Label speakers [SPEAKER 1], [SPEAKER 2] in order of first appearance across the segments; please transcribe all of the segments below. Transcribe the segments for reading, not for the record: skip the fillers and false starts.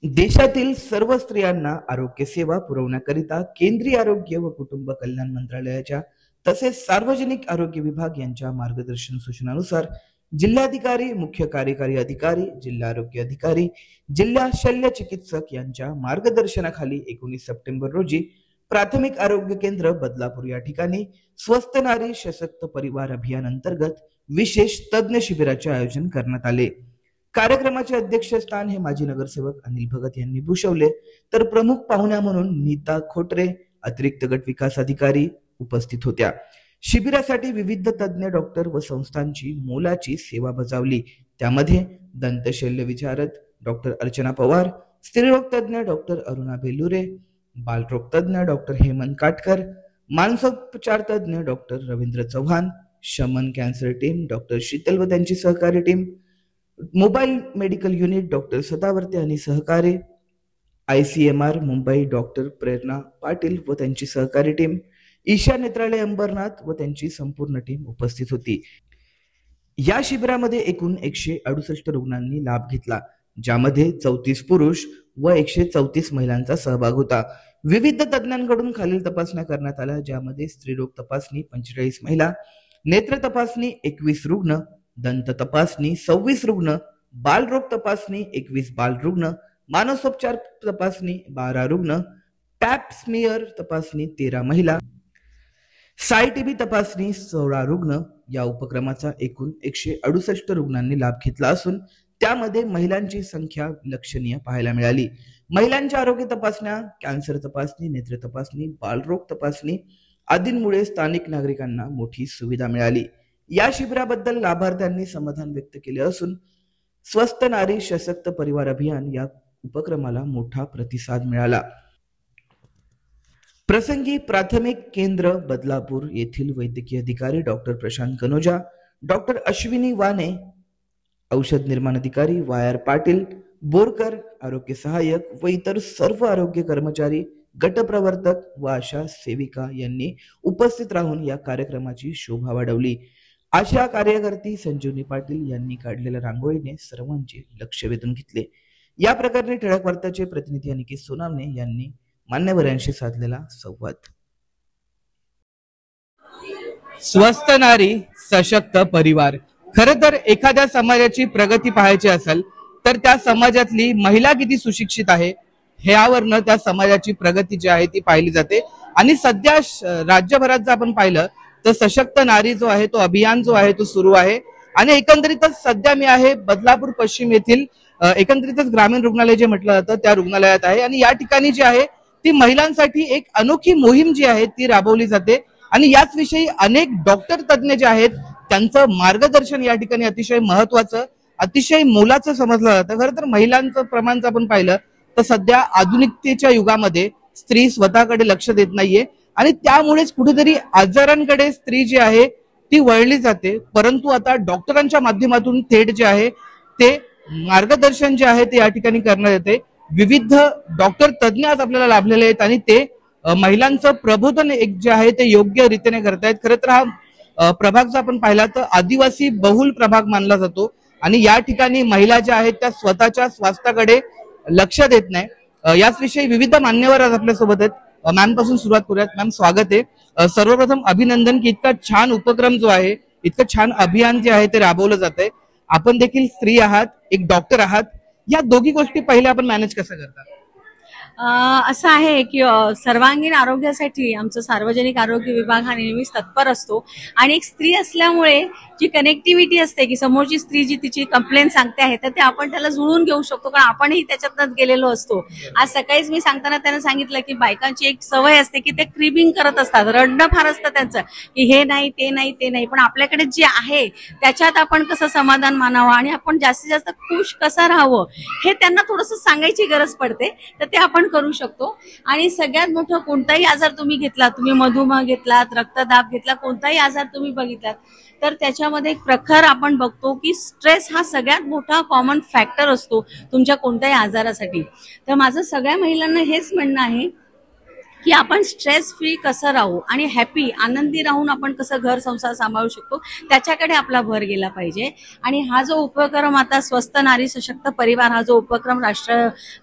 [SPEAKER 1] देशातील सर्व स्त्रियांना आरोग्य सेवा पुरवण्याकरिता केंद्रीय आरोग्य व कुटुंब कल्याण मंत्रालयाच्या तसेच सार्वजनिक आरोग्य विभाग यांच्या मार्गदर्शन सूचनानुसार जिल्हाधिकारी, मुख्य कार्यकारी अधिकारी, जिल्हा आरोग्य अधिकारी, जिल्हा शल्य चिकित्सक यांच्या मार्गदर्शनाखाली 19 सप्टेंबर रोजी प्राथमिक आरोग्य केंद्र बदलापूर या ठिकाणी स्वस्थ नारी सशक्त परिवार अभियान अंतर्गत विशेष तज्ञ शिबिराचे आयोजन करण्यात आले। कार्यक्रमाचे अध्यक्षस्थान हे माजी नगरसेवक अनिल भगत यांनी भूषवले, तर प्रमुख पाहुण्या म्हणून नीता खोटरे, अतिरिक्त गट विकास अधिकारी उपस्थित होत्या। शिबिरासाठी विविध तज्ञ डॉक्टर व संस्थांची मोलाची सेवा बजावली। त्यामध्ये दंतशल्य विचारद डॉक्टर अर्चना पवार, स्त्रीरोग तज्ञ डॉक्टर अरुणा बेलुरे, बालरोग तज्ञ डॉक्टर हेमंत काटकर, मानसोपचार तज्ञ डॉक्टर रवींद्र चव्हाण, शमन कॅन्सर टीम डॉक्टर शीतल व त्यांची सहकारी team, mobile medical unit doctor Sadavarte आणि सहकारी, ICMR मुंबई डॉक्टर प्रेरणा पाटील व त्यांची सहकारी टीम, ईशा नेत्रालय अंबरनाथ व त्यांची संपूर्ण टीम उपस्थित होती। या शिबिरामध्ये एकूण 168 रुग्णांनी लाभ घेतला, ज्यामध्ये 34 पुरुष व 134 महिलांचा सहभाग होता। विविध तज्ञांकडून खालील तपासण्या करण्यात आल्या, ज्यामध्ये स्त्रीरोग तपासणी 45 महिला, नेत्र तपासणी 21 रुग्ण, दंत तपासणी 26 रुग्ण, बालरोग तपासणी 21 बाल रुग्ण, मानसोपचार तपासणी 12 रुग्ण, पॅप स्मिअर तपासणी 13 महिला, सायटीबी तपासणी 16 रुग्ण। या उपक्रमाचा एकूण 168 रुग्णांनी लाभ घेतला असून त्यामध्ये महिलांची संख्या लक्षणीय पाहायला मिळाली। महिलांच्या आरोग्य तपासण्या, कॅन्सर तपासणी, नेत्र तपासणी, बालरोग तपासणी आदींमुळे स्थानिक नागरिकांना मोठी सुविधा मिळाली। या शिबिराबद्दल लाभार्थ्यांनी समाधान व्यक्त केले असून स्वस्थ नारी सशक्त परिवार अभियान या उपक्रमाला मोठा प्रतिसाद मिळाला। प्रसंगी प्राथमिक केंद्र बदलापूर येथील वैद्यकीय अधिकारी डॉक्टर प्रशांत कनोजा, डॉक्टर अश्विनी वाने, औषध निर्माण अधिकारी वायर पाटील, बोरकर, आरोग्य सहाय्यक व इतर सर्व आरोग्य कर्मचारी, गटप्रवर्तक व आशा सेविका यांनी उपस्थित राहून या कार्यक्रमाची शोभा वाढवली। आशा कार्यकर्ती संजीवनी पाटील यांनी काढलेल्या रांगोळीने सर्वांचे लक्ष वेधून घेतले। या प्रकरणी ठळक वार्ताचे प्रतिनिधी अनिकेत सोनामने यांनी मान्यवरांशी साधलेला संवाद।
[SPEAKER 2] स्वस्थ नारी सशक्त परिवार। खरं तर एखाद्या समाजाची प्रगती पाहायची असेल तर त्या समाजातली महिला किती सुशिक्षित आहे ह्यावरनं त्या समाजाची प्रगती जी आहे ती पाहिली जाते। आणि सध्या राज्यभरात जर आपण पाहिलं तर सशक्त नारी जो आहे तो अभियान जो आहे तो सुरू आहे। आणि एकंदरीतच सध्या मी आहे बदलापूर पश्चिम येथील एकंदरीतच ग्रामीण रुग्णालय जे म्हटलं जातं त्या रुग्णालयात आहे। आणि या ठिकाणी जी आहे ती महिलांसाठी एक अनोखी मोहीम जी आहे ती राबवली जाते। आणि याच विषयी अनेक डॉक्टर तज्ञ जे आहेत त्यांचं मार्गदर्शन या ठिकाणी अतिशय महत्वाचं, अतिशय मोलाचं समजलं जातं। खरं तर महिलांचं प्रमाण जर आपण पाहिलं तर सध्या आधुनिकतेच्या युगामध्ये स्त्री स्वतःकडे लक्ष देत नाहीये आणि त्यामुळेच कुठेतरी आजारांकडे स्त्री जी आहे ती वळली जाते। परंतु आता डॉक्टरांच्या माध्यमातून थेट जे आहे ते मार्गदर्शन जे आहे ते या ठिकाणी करण्यात येते। विविध डॉक्टर तज्ञ आज आपल्याला लाभलेले आहेत आणि ते महिलांचं प्रबोधन एक जे आहे ते योग्य रीतीने करतायत। खरं तर हा प्रभाग जर आपण पाहिला तर आदिवासी बहुल प्रभाग मानला जातो आणि या ठिकाणी महिला ज्या आहेत त्या स्वतःच्या स्वास्थ्याकडे लक्ष देत नाही। याच विषयी विविध मान्यवर आज आपल्या सोबत आहेत। मॅम पासून सुरुवात करूयात। मॅम स्वागत आहे। सर्वप्रथम अभिनंदन की इतका छान उपक्रम जो आहे, इतकं छान अभियान जे आहे ते राबवलं जात आहे। आपण देखील स्त्री आहात, एक डॉक्टर आहात, या दोघी गोष्टी पहिले आपण मॅनेज कसं करता?
[SPEAKER 3] असं आहे की सर्वांगीण आरोग्यासाठी आमचं सार्वजनिक आरोग्य विभाग हा नेहमीच तत्पर असतो। आणि एक स्त्री असल्यामुळे जी कनेक्टिव्हिटी असते की समोरची स्त्री जी तिची कंप्लेंट सांगते आहे तर ते आपण त्याला जुळवून घेऊ शकतो, कारण आपणही त्याच्यातच गेलेलो असतो। आज सकाळीच मी सांगताना त्यांना सांगितलं की बायकांची एक सवय असते की ते क्रिबिंग करत असतात, रडणं फार असतं त्यांचं की हे नाही ते नाही ते नाही, पण आपल्याकडे जे आहे त्याच्यात आपण कसं समाधान मानावं आणि आपण जास्तीत जास्त खुश कसं राहावं हे त्यांना थोडंसं सांगायची गरज पडते, तर ते आपण करू शकतो। आणि सगळ्यात मोठं कोणताही आजार तुम्ही घेतला, तुम्ही मधुमेह घेतलात, रक्तदाब घेतला, कोणताही आजार तुम्ही बघितलात तर त्याच्यामध्ये एक प्रखर आपण बघतो की स्ट्रेस हा सगळ्यात मोठा कॉमन फॅक्टर असतो तुमच्या कोणत्याही आजारासाठी। तर माझं सगळ्या महिलांना हेच म्हणणं आहे की की आपण स्ट्रेस फ्री कसं राहू आणि हॅपी आनंदी राहून आपण कसं घर संसार सांभाळू शकतो त्याच्याकडे आपला भर गेला पाहिजे. आणि हा जो उपक्रम आता स्वस्थ नारी सशक्त परिवार हा जो उपक्रम राष्ट्र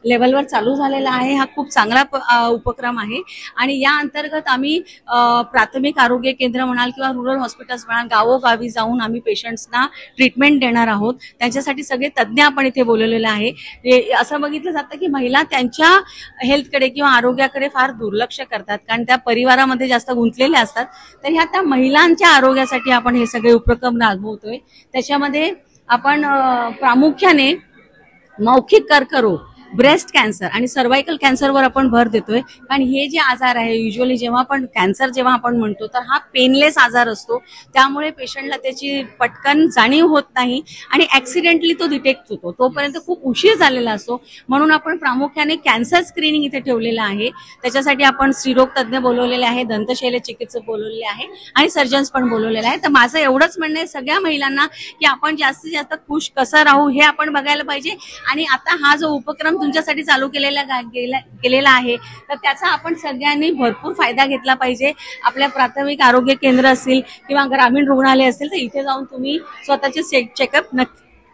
[SPEAKER 3] लेवलवर चालू झालेला आहे हा खूप चांगला उपक्रम आहे. आणि या अंतर्गत आम्ही प्राथमिक आरोग्य केंद्र म्हणाल किंवा रुरल हॉस्पिटल्स म्हणाल गावोगावी जाऊन आम्ही पेशंट्सना ट्रीटमेंट देणार आहोत. त्यांच्यासाठी सगळे तज्ज्ञ आपण इथे बोलवलेले आहे. असं बघितलं जातं की महिला त्यांच्या हेल्थकडे किंवा आरोग्याकडे फार दुर्लक्ष करतात कारण त्या परिवारामध्ये जास्त गुंतलेल्या असतात. तर ह्या त्या महिलांच्या आरोग्यासाठी आपण हे सगळे उपक्रम राबवतोय. त्याच्यामध्ये आपण प्रामुख्याने मौखिक कर्करोग, ब्रेस्ट कॅन्सर आणि सर्वायकल कॅन्सरवर आपण भर देतोय. कारण हे जे आजार आहे युजली जेव्हा आपण कॅन्सर जेव्हा आपण म्हणतो तर हा पेनलेस आजार असतो. त्यामुळे पेशंटला त्याची पटकन जाणीव होत नाही आणि ऍक्सिडेंटली तो डिटेक्ट होतो. तोपर्यंत खूप उशीर झालेला असतो. म्हणून आपण प्रामुख्याने कॅन्सर स्क्रीनिंग इथे ठेवलेलं आहे. त्याच्यासाठी आपण स्त्रीरोग तज्ज्ञ बोलवलेले आहे, दंतशैल्य चिकित्सक बोलवलेले आहे आणि सर्जन्स पण बोलवलेले आहे. तर माझं एवढंच म्हणणं आहे सगळ्या महिलांना की आपण जास्तीत जास्त खुश कसं राहू हे आपण बघायला पाहिजे. आणि आता हा जो उपक्रम तुमच्यासाठी चालू केलेला आहे तर त्याचा आपण सगळ्यांनी भरपूर फायदा घेतला पाहिजे. आपल्या प्राथमिक आरोग्य केंद्र असतील किंवा ग्रामीण रुग्णालय असेल तर इथे जाऊन तुम्ही स्वतःचे चेकअप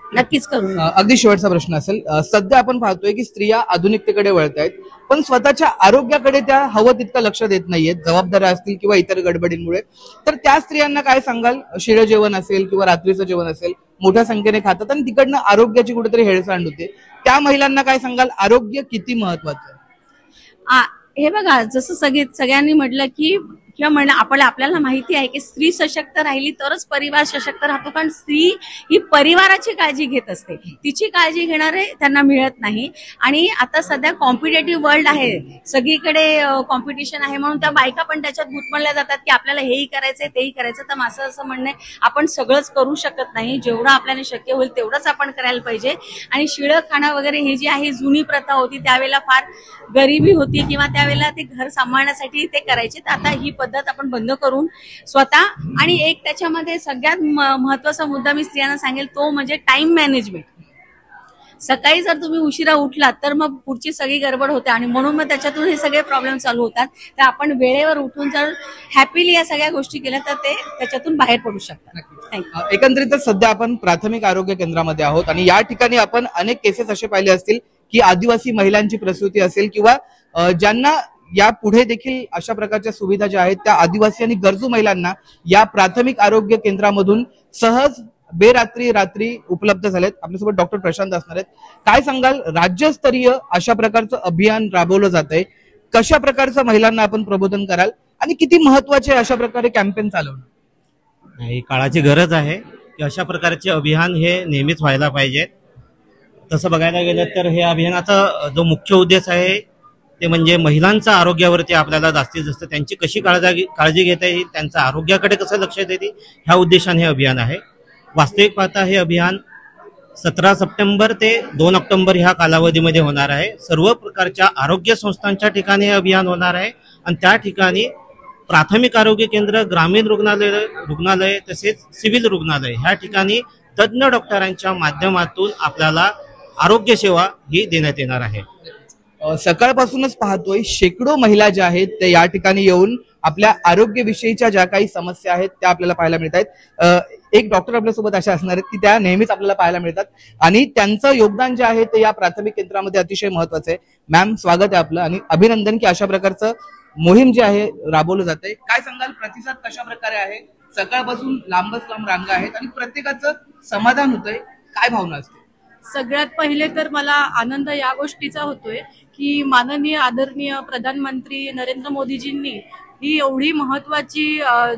[SPEAKER 3] नक्कीच करू.
[SPEAKER 2] अगदी शेवटचा प्रश्न असेल, सध्या आपण पाहतोय की स्त्रिया आधुनिकतेकडे वळत आहेत पण स्वतःच्या आरोग्याकडे त्या हवं तितकं लक्ष देत नाहीयेत, जबाबदाऱ्या असतील किंवा इतर गडबडींमुळे. तर त्या स्त्रियांना काय सांगाल? शिळं जेवण असेल किंवा रात्रीचं जेवण असेल मोठ्या संख्येने खातात आणि तिकडनं आरोग्याची कुठेतरी हेळसांड होते. त्या महिलांना काय सांगाल? आरोग्य किती महत्वाचं आहे?
[SPEAKER 3] हे बघा जसं सगळ्यांनी म्हटलं की किंवा म्हणलं आपल्याला माहिती आहे की स्त्री सशक्त राहिली तरच परिवार सशक्त राहतो. कारण स्त्री ही परिवाराची काळजी घेत असते, तिची काळजी घेणारे त्यांना मिळत नाही. आणि आता सध्या कॉम्पिटेटिव्ह वर्ल्ड आहे, सगळीकडे कॉम्पिटिशन आहे म्हणून त्या बायका पण त्याच्यात गुंतवल्या जातात की आपल्याला हेही करायचंय तेही करायचं. तर माझं असं म्हणणं आहे आपण सगळंच करू शकत नाही, जेवढं आपल्याला शक्य होईल तेवढंच आपण करायला पाहिजे. आणि शिळं खाणं वगैरे ही जी आहे जुनी प्रथा होती, त्यावेळेला फार गरिबी होती किंवा त्यावेळेला ते घर सांभाळण्यासाठी ते करायचे. तर आता ही पद्धत आपण बंद करून स्वतः. आणि एक त्याच्यामध्ये सगळ्यात महत्वाचा मुद्दा मी स्त्रियांना सांगेल तो म्हणजे टाइम मॅनेजमेंट. सकाळी जर तुम्ही उशिरा उठलात तर मग पुढची सगळी गडबड होते आणि म्हणून मग त्याच्यातून हे सगळे प्रॉब्लेम चालू होतात. तर आपण वेळेवर उठून जर हॅपीली या सगळ्या गोष्टी केल्या तर ते त्याच्यातून बाहेर पडू शकतात.
[SPEAKER 2] एकंदरीतच सध्या आपण प्राथमिक आरोग्य केंद्रामध्ये आहोत आणि या ठिकाणी आपण अनेक केसेस असे पाहिले असतील की आदिवासी महिलांची प्रसूती असेल किंवा ज्यांना या पुढे देखील अशा प्रकारच्या सुविधा ज्या आहेत त्या आदिवासी आणि गरजू महिलांना या प्राथमिक आरोग्य केंद्रामधून सहज बेरात्री रात्री उपलब्ध झालेत. आपल्यासोबत डॉक्टर प्रशांत असणार आहेत. काय सांगाल, राज्यस्तरीय अशा प्रकारचं अभियान राबवलं जात आहे, कशा प्रकारचं महिलांना आपण प्रबोधन कराल आणि किती महत्वाचे अशा प्रकारे कॅम्पेन चालवणं?
[SPEAKER 4] ही काळाची गरज आहे की अशा प्रकारचे अभियान हे नेहमीच व्हायला पाहिजे. तसं बघायला गेलं तर हे अभियानाचा जो मुख्य उद्देश आहे ते म्हणजे महिलांच्या आरोग्यावरती आपल्याला जास्तीत जास्त त्यांची कशी काळजी घेता येईल, त्यांच्या आरोग्याकडे कसं लक्ष देते ह्या उद्देशाने हे अभियान आहे. वास्तविक पाहता हे अभियान 17 सप्टेंबर ते 2 ऑक्टोबर ह्या कालावधीमध्ये होणार आहे. सर्व प्रकारच्या आरोग्य संस्थांच्या ठिकाणी हे अभियान होणार आहे आणि त्या ठिकाणी प्राथमिक आरोग्य केंद्र, ग्रामीण रुग्णालय तसेच सिव्हिल रुग्णालय ह्या ठिकाणी तज्ज्ञ डॉक्टरांच्या माध्यमातून आपल्याला आरोग्य सेवा ही देण्यात येणार आहे.
[SPEAKER 2] सकाळपासूनच पाहतोय शेकडो महिला ज्या आहेत त्या या ठिकाणी येऊन आपल्या आरोग्यविषयीच्या ज्या काही समस्या आहेत त्या आपल्याला पाहायला मिळत आहेत. एक डॉक्टर आपल्यासोबत अशा असणार आहेत की त्या नेहमीच आपल्याला पाहायला मिळतात आणि त्यांचं योगदान जे आहे ते या प्राथमिक केंद्रामध्ये अतिशय महत्वाचं आहे. मॅम, स्वागत आहे आपलं आणि अभिनंदन की अशा प्रकारचं मोहीम जे आहे राबवलं जात आहे. काय सांगाल, प्रतिसाद कशा प्रकारे आहे? सकाळपासून लांबच लांब रांगा आहेत आणि प्रत्येकाचं समाधान होतंय, काय भावना असते?
[SPEAKER 5] सगळ्यात पहिले तर मला आनंद या गोष्टीचा होतोय की माननीय आदरणीय प्रधानमंत्री नरेंद्र मोदीजींनी ही एवढी महत्वाची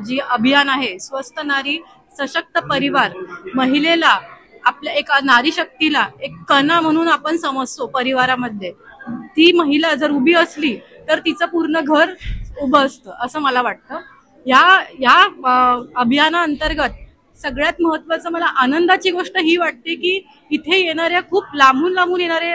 [SPEAKER 5] जी अभियान आहे स्वस्थ नारी सशक्त परिवार, महिलेला आपल्या एक नारी शक्तीला एक कणा म्हणून आपण समजतो परिवारामध्ये. ती महिला जर उभी असली तर तिचं पूर्ण घर उभं असतं असं मला वाटतं. या अभियानाअंतर्गत सगळ्यात महत्वाचं मला आनंदाची गोष्ट ही वाटते की इथे येणाऱ्या खूप लांबून येणारे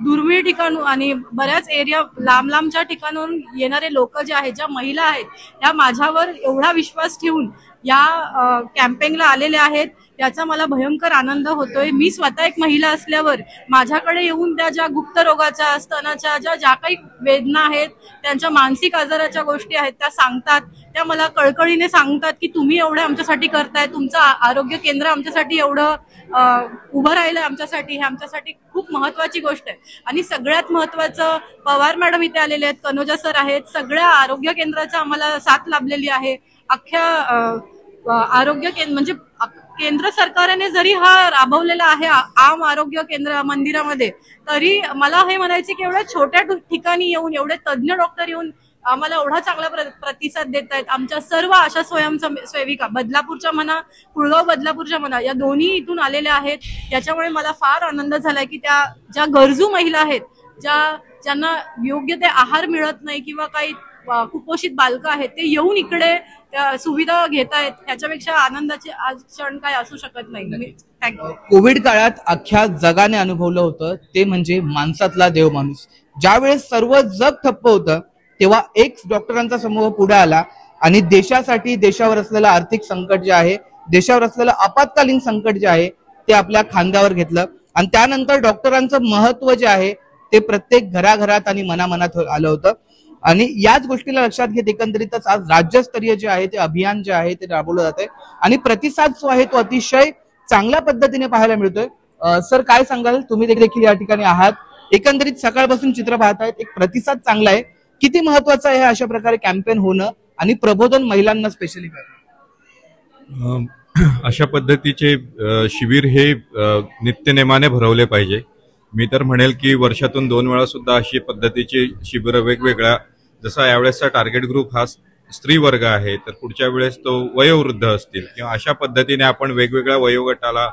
[SPEAKER 5] दुर्मिळ ठिकाण आणि बऱ्याच एरिया लांबच्या ठिकाणाहून येणारे लोक जे आहेत, ज्या महिला आहेत, त्या माझ्यावर एवढा विश्वास ठेवून या कॅम्पेनला आलेल्या आहेत त्याचा मला भयंकर आनंद होतोय. मी स्वतः एक महिला असल्यावर माझ्याकडे येऊन त्या ज्या गुप्त रोगाच्या, स्तनाच्या ज्या काही वेदना आहेत, त्यांच्या मानसिक आजाराच्या गोष्टी आहेत त्या सांगतात. त्या मला कळकळीने सांगतात की तुम्ही एवढं आमच्यासाठी करताय, तुमचं आरोग्य केंद्र आमच्यासाठी एवढं उभं राहिलंय आमच्यासाठी, हे आमच्यासाठी खूप महत्वाची गोष्ट आहे. आणि सगळ्यात महत्वाचं, पवार मॅडम इथे आलेले आहेत, कनोजा सर आहेत, सगळ्या आरोग्य केंद्राचा आम्हाला साथ लाभलेली आहे. अख्ख्या आरोग्य केंद्र म्हणजे केंद्र सरकारने जरी हा राबवलेला आहे आम आरोग्य केंद्र मंदिरामध्ये, तरी मला हे म्हणायचे की एवढ्या छोट्या ठिकाणी येऊन एवढे तज्ज्ञ डॉक्टर येऊन आम्हाला एवढा चांगला प्रतिसाद देत आहेत. आमच्या सर्व आशा स्वयंसेविका बदलापूरच्या म्हणा, कुळगाव बदलापूरच्या म्हणा, या दोन्ही इथून आलेल्या आहेत. याच्यामुळे मला फार आनंद झालाय की त्या ज्या गरजू महिला आहेत, ज्यांना योग्य ते आहार मिळत नाही किंवा काही कुपोषित बालकं आहेत, ते येऊन इकडे सुविधा घेत आहेत. ह्याच्यापेक्षा आनंदाचे आज क्षण काय असू शकत नाही. थँक्यू.
[SPEAKER 2] कोविड काळात अख्ख्या जगाने अनुभवलं होतं ते म्हणजे माणसातला देव माणूस. ज्यावेळेस सर्व जग ठप्प होतं तेव्हा एक डॉक्टरांचा समूह पुढे आला आणि देशासाठी, देशावर असलेलं आर्थिक संकट जे आहे, देशावर असलेलं आपत्कालीन संकट जे आहे ते आपल्या खांद्यावर घेतलं. आणि त्यानंतर डॉक्टरांचं महत्व जे आहे ते प्रत्येक घराघरात आणि मनामनात आलं होतं. आणि याच गोष्टीला लक्षात घेत एकंदरीतच आज राज्यस्तरीय जे आहे ते अभियान जे आहे ते राबवलं जात आहे आणि प्रतिसाद जो आहे तो अतिशय चांगल्या पद्धतीने पाहायला मिळतोय. सर, काय सांगाल? तुम्ही देखील या ठिकाणी आहात, एकंदरीत सकाळपासून चित्र पाहतायत, एक प्रतिसाद चांगला आहे. किती महत्वाचं आहे अशा प्रकारे कॅम्पेन होणं आणि प्रबोधन महिलांना स्पेशली करणं?
[SPEAKER 6] अशा पद्धतीचे शिबिर हे नित्यनेमाने भरवले पाहिजे. मी तर म्हणेल की वर्षातून 2 वेळा सुद्धा अशी पद्धतीची शिबिरं वेगवेगळ्या, जसा यावेळेसचा टार्गेट ग्रुप हा स्त्री वर्ग आहे, तर पुढच्या वेळेस तो वयोवृद्ध असतील किंवा अशा पद्धतीने आपण वेगवेगळ्या वयोगटाला,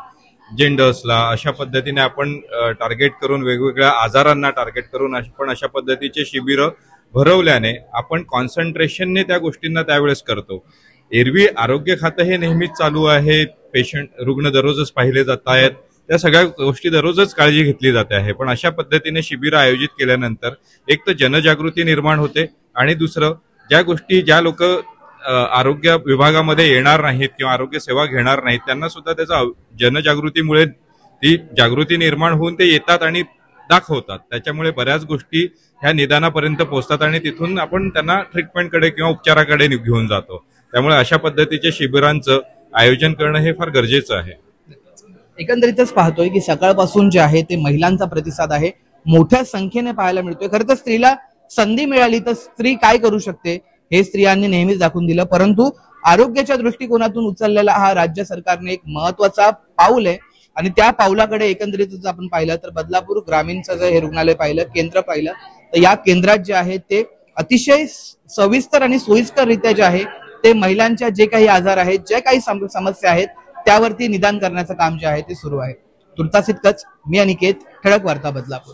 [SPEAKER 6] जेंडर्सला अशा पद्धतीने आपण टार्गेट करून, वेगवेगळ्या आजारांना टार्गेट करून आपण अशा पद्धतीचे शिबिरं भरवल्याने आपण कॉन्सन्ट्रेशनने त्या गोष्टींना त्यावेळेस करतो. एरवी आरोग्य खातं हे नेहमीच चालू आहे, रुग्ण दररोजच पाहिले जात आहेत, त्या सगळ्या गोष्टी दररोजच काळजी घेतली जाते आहे. पण अशा पद्धतीने शिबिरं आयोजित केल्यानंतर एक तर जनजागृती निर्माण होते आणि दुसरं ज्या लोक आरोग्य विभागामध्ये येणार नाहीत किंवा आरोग्य सेवा घेणार नाहीत त्यांना सुद्धा त्याचा जनजागृतीमुळे ती जागृती निर्माण होऊन ते येतात आणि दाखवतात. त्याच्यामुळे बऱ्याच गोष्टी ह्या निदानापर्यंत पोहोचतात आणि तिथून आपण त्यांना ट्रीटमेंटकडे किंवा उपचाराकडे घेऊन जातो. त्यामुळे अशा पद्धतीच्या शिबिरांचं आयोजन करणं हे फार गरजेचं आहे.
[SPEAKER 2] एकंदरीतच पाहतोय की सकाळपासून जे आहे ते महिलांचा प्रतिसाद आहे मोठ्या संख्येने पाहायला मिळतोय. खरं तर स्त्रीला संधी मिळाली तर स्त्री काय करू शकते हे स्त्रियांनी नेहमीच दाखवून दिलं, परंतु आरोग्याच्या दृष्टिकोनातून उचललेला हा राज्य सरकारने एक महत्वाचा पाऊल आहे. आणि त्या पावलाकडे एकंदरीतच आपण पाहिलं तर बदलापूर ग्रामीणचं जे हे रुग्णालय पाहिलं, केंद्र पाहिलं, तर या केंद्रात जे आहे ते अतिशय सविस्तर आणि सोयीस्कररित्या जे आहे ते महिलांच्या जे काही आजार आहेत, जे काही समस्या आहेत त्यावरती निदान करण्याचं काम जे आहे ते सुरू आहे. तुर्तास इतकंच. मी अनिकेत, ठळक वार्ता, बदलापूर.